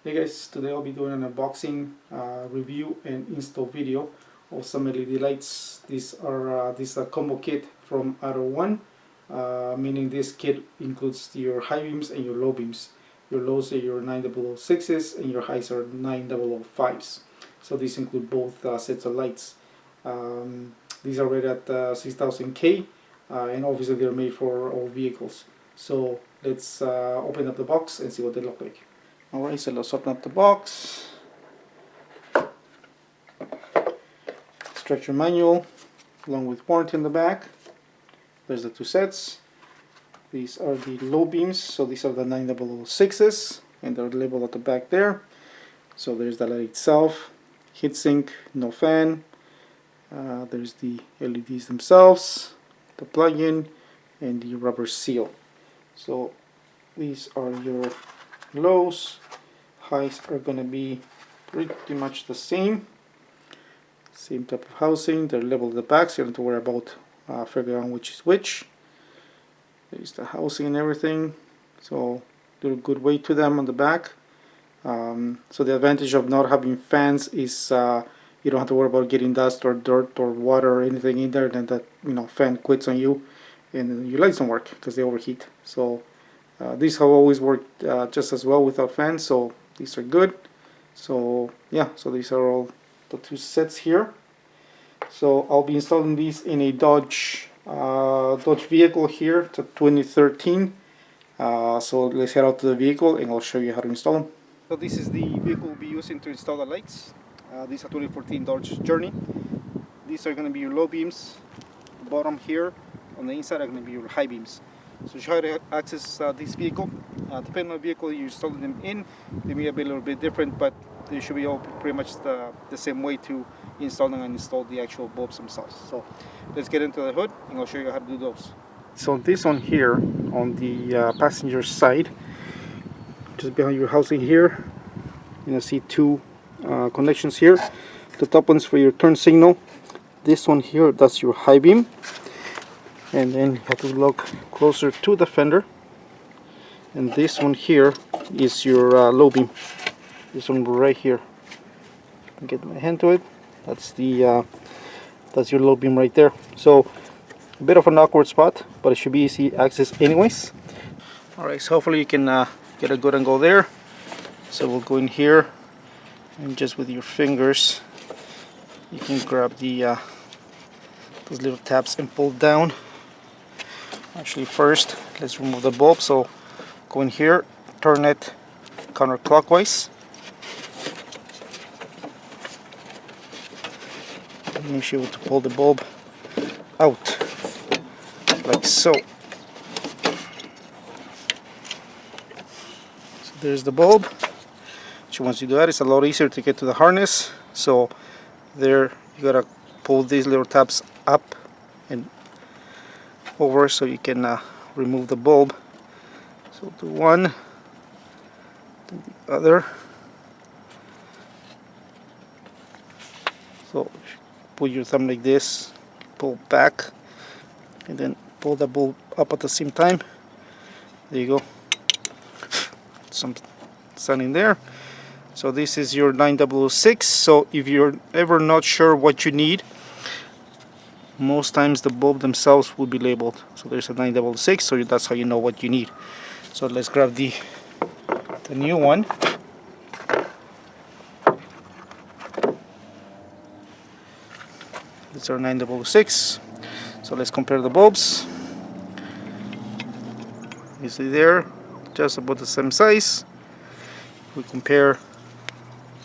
Hey guys, today I'll be doing an unboxing, review and install video of some LED lights. These are this is a combo kit from AUTOONE, meaning this kit includes your high beams and your low beams. Your lows are your 9006s and your highs are 9005s. So these include both sets of lights. These are rated at 6000K, and obviously they're made for all vehicles. So let's open up the box and see what they look like. Alright, so let's open up the box. Instruction manual along with warranty in the back. There's the two sets. These are the low beams, so these are the 9006s and they're labeled at the back there. So there's the light itself, heatsink, no fan. There's the LEDs themselves, the plug-in and the rubber seal. So these are your lows. Highs are going to be pretty much the same type of housing. They're labeled at the back, so you don't have to worry about figuring out which is which. There's the housing and everything, so there's a good weight to them on the back. So the advantage of not having fans is you don't have to worry about getting dust or dirt or water or anything in there, then that fan quits on you and your lights don't work because they overheat. So these have always worked just as well without fans, so these are good. So yeah, so these are all the two sets here. So I'll be installing these in a Dodge vehicle here. It's a 2013. So let's head out to the vehicle and I'll show you how to install them. So this is the vehicle we'll be using to install the lights. This is a 2014 Dodge Journey. These are going to be your low beams. Bottom here on the inside are going to be your high beams. So how to access this vehicle. Depending on the vehicle you're installing them in, they may be a little bit different, but they should be all pretty much the same way to install them and install the actual bulbs themselves. So let's get into the hood and I'll show you how to do those. So this one here on the passenger side, just behind your housing here, you'll see two connections here. The top one's for your turn signal. This one here, that's your high beam. And then you have to look closer to the fender, and this one here is your low beam. This one right here, get my hand to it. That's the that's your low beam right there. So a bit of an awkward spot, but it should be easy access anyways. Alright, so hopefully you can get a good angle there. So we'll go in here and just with your fingers you can grab the those little tabs and pull down. Actually, first let's remove the bulb. So go in here, turn it counterclockwise, and make sure to pull the bulb out like so. So there's the bulb. So once you do that, it's a lot easier to get to the harness. So there you gotta pull these little tabs up and over so you can remove the bulb. So do one, then the other. So put your thumb like this, pull back, and then pull the bulb up at the same time. There you go. Some sun in there. So this is your 9006. So if you're ever not sure what you need, most times the bulb themselves will be labeled. So there's a 9006, so that's how you know what you need. So let's grab the new one. It's our 9006. So let's compare the bulbs. You see there, just about the same size. We compare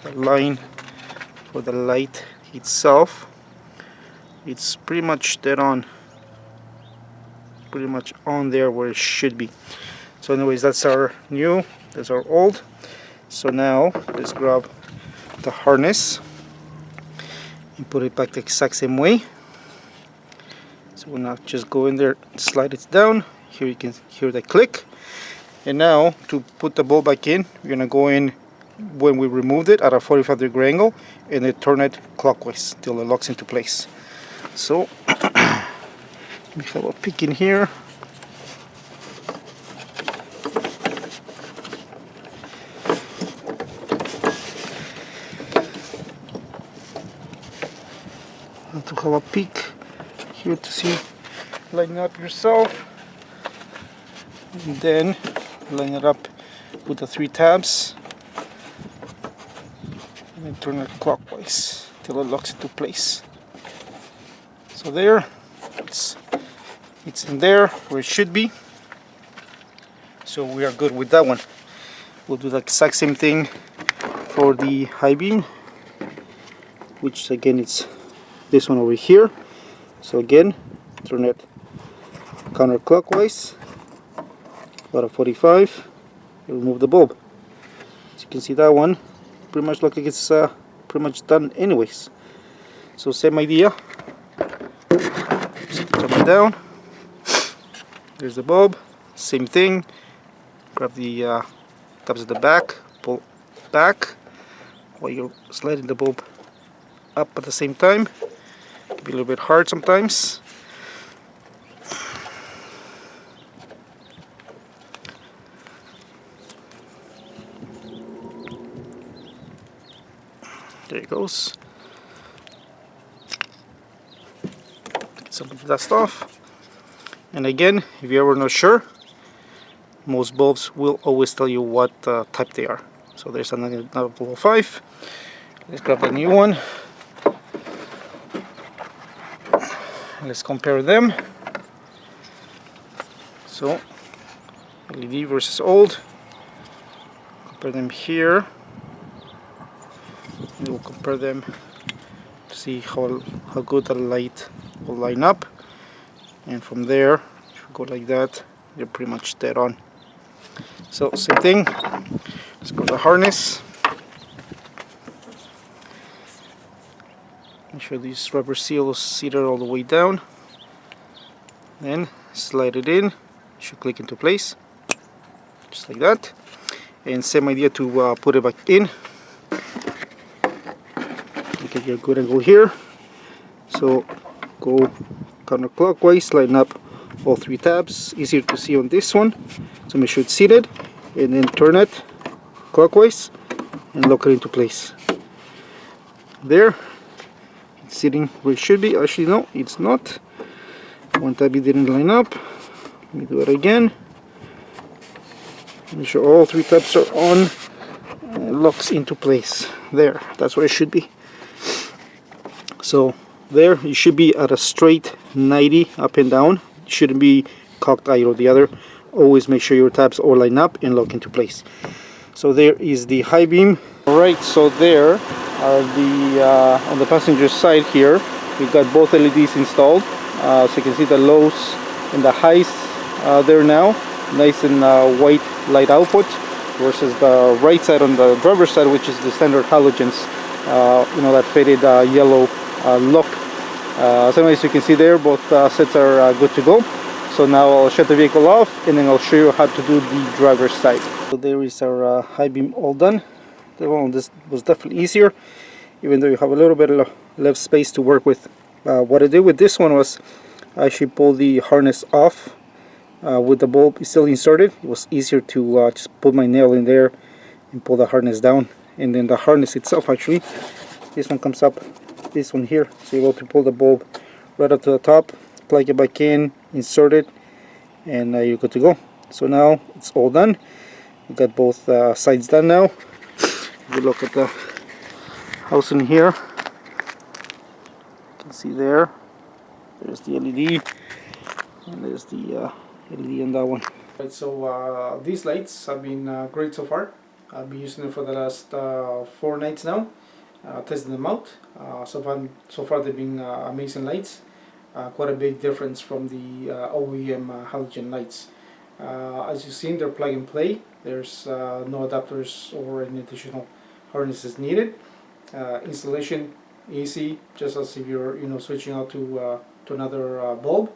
the line for the light itself. It's pretty much dead on, pretty much on there where it should be. So anyways, that's our new, that's our old. So now let's grab the harness and put it back the exact same way. So we'll now just go in there, slide it down. Here you can hear the click. And now to put the bulb back in, we're gonna go in when we removed it at a 45-degree angle and then turn it clockwise till it locks into place. So we have a peek in here. to have a peek here to see, line up yourself, and then line it up with the 3 tabs, and then turn it clockwise till it locks into place. So there, it's in there where it should be. So we are good with that one. We'll do the exact same thing for the high beam, which again it's this one over here. So again, turn it counterclockwise, about a 45, remove the bulb. As you can see, that one pretty much looks like it's pretty much done anyways. So same idea, just turn it down, there's the bulb, same thing, grab the tabs at the back, pull back while you're sliding the bulb up at the same time. It can be a little bit hard sometimes. There it goes. Get some of the dust off. And again, if you're ever not sure, most bulbs will always tell you what type they are. So there's another 5. Let's grab a new one. Let's compare them. So LED versus old. Compare them here. We will compare them to see how good the light will line up. And from there, if you go like that, you're pretty much dead on. So same thing, let's go to the harness. Make sure these rubber seals seated all the way down. Then slide it in, it should click into place, just like that. And same idea to put it back in. Get your good angle here. So go counterclockwise, line up all 3 tabs. Easier to see on this one, so make sure it's seated, and then turn it clockwise and lock it into place. There, it's sitting where it should be. Actually no, it's not. One tab didn't line up. Let me do it again. Make sure all 3 tabs are on and locks into place. There, that's where it should be. So there, you should be at a straight 90 up and down. It shouldn't be cocked either or the other. Always make sure your tabs all line up and lock into place. So there is the high beam. Alright, so there are the on the passenger side here, we've got both LEDs installed. So you can see the lows and the highs there now, nice and white light output, versus the right side on the driver's side, which is the standard halogens, you know, that faded yellow look. So as you can see there, both sets are good to go. So now I'll shut the vehicle off, and then I'll show you how to do the driver's side. So there is our high beam all done. This was definitely easier, even though you have a little bit of left space to work with. What I did with this one was I actually pulled the harness off with the bulb still inserted. It was easier to just put my nail in there and pull the harness down. And then the harness itself, actually, this one comes up, this one here, so you're able to pull the bulb right up to the top, plug it back in, insert it, and you're good to go. So now it's all done. We've got both sides done now. If you look at the house in here, you can see there's the LED, and there's the LED on that one. Right, so these lights have been great so far. I've been using them for the last 4 nights now, testing them out. So far they've been amazing lights. Quite a big difference from the OEM halogen lights. As you've seen, they're plug and play. There's no adapters or any additional harnesses needed. Installation easy, just as if you're switching out to another bulb.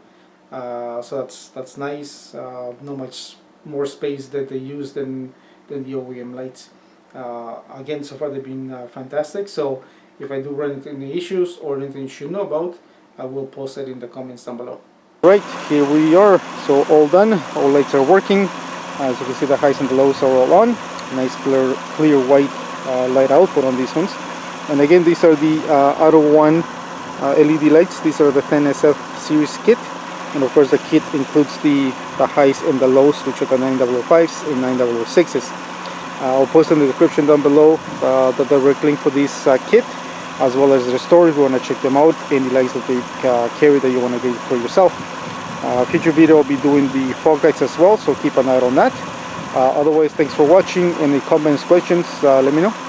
So that's nice. Not much more space that they use than the OEM lights. Again, so far they've been fantastic. So if I do run into any issues or anything you should know about, I will post it in the comments down below. Right, here we are. So all done, all lights are working. As you can see, the highs and the lows are all on. Nice clear white light output on these ones. And again, these are the AUTOONE LED lights. These are the 10SF series kit, and of course the kit includes the highs and the lows, which are the 9005s and 9006s. I'll post in the description down below the direct link for this kit, as well as the store if you want to check them out, any lights that they carry that you want to get for yourself. Future video I'll be doing the fog lights as well, so keep an eye on that. Otherwise, thanks for watching. Any comments, questions, let me know.